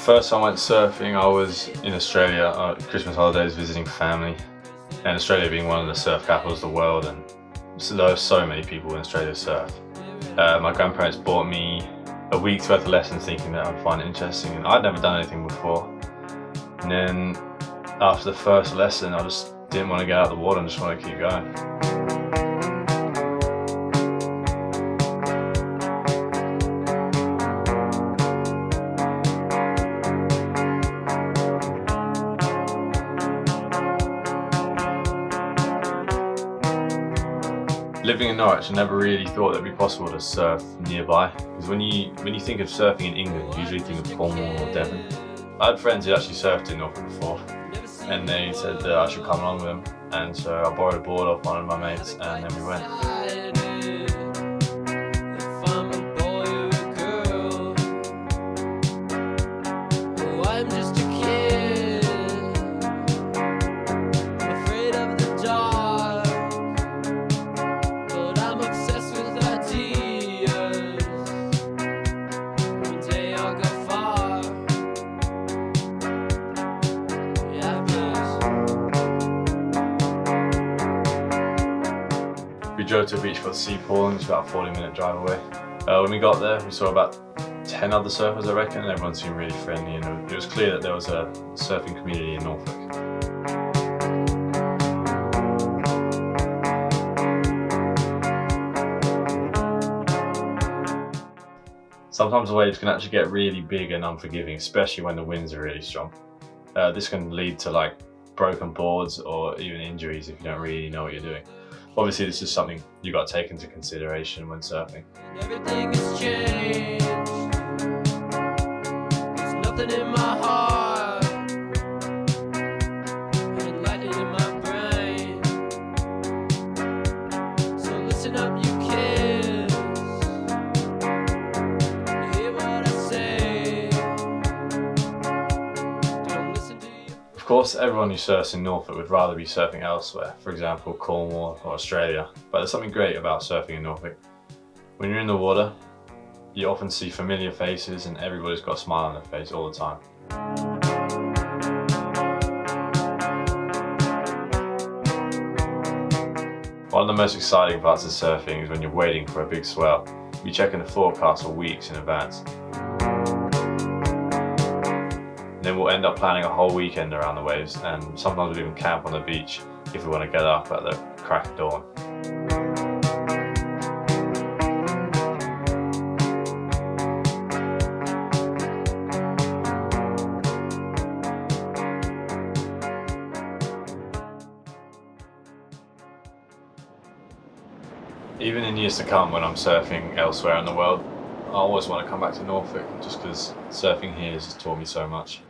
First time I went surfing, I was in Australia, Christmas holidays, visiting family. And Australia being one of the surf capitals of the world, and so there are so many people in Australia surf. My grandparents bought me a week's worth of lessons thinking that I'd find it interesting, and I'd never done anything before. And then after the first lesson, I just didn't want to get out of the water and just wanted to keep going. Living in Norwich, I never really thought it'd be possible to surf nearby, because when you think of surfing in England, you usually think of Cornwall or Devon. I had friends who actually surfed in Norfolk before, and they said that I should come along with them, and so I borrowed a board off one of my mates, and then we went. We drove to a beach called Seapool, and it's about a 40-minute drive away. When we got there, we saw about 10 other surfers, I reckon, and everyone seemed really friendly, and it was clear that there was a surfing community in Norfolk. Sometimes the waves can actually get really big and unforgiving, especially when the winds are really strong. This can lead to broken boards or even injuries if you don't really know what you're doing. Obviously, this is something you've got to take into consideration when surfing. Everything has changed. There's nothing in my heart, and lightning in my brain. So listen up, you kids. You hear what I say. Don't listen to you. Of course, everyone who surfs in Norfolk would rather be surfing elsewhere, for example Cornwall or Australia, but there's something great about surfing in Norfolk. When you're in the water, you often see familiar faces and everybody's got a smile on their face all the time. One of the most exciting parts of surfing is when you're waiting for a big swell. You're checking the forecast for weeks in advance. Then we'll end up planning a whole weekend around the waves, and sometimes we'll even camp on the beach if we want to get up at the crack of dawn. Even in years to come, when I'm surfing elsewhere in the world, I always want to come back to Norfolk, just because surfing here has taught me so much.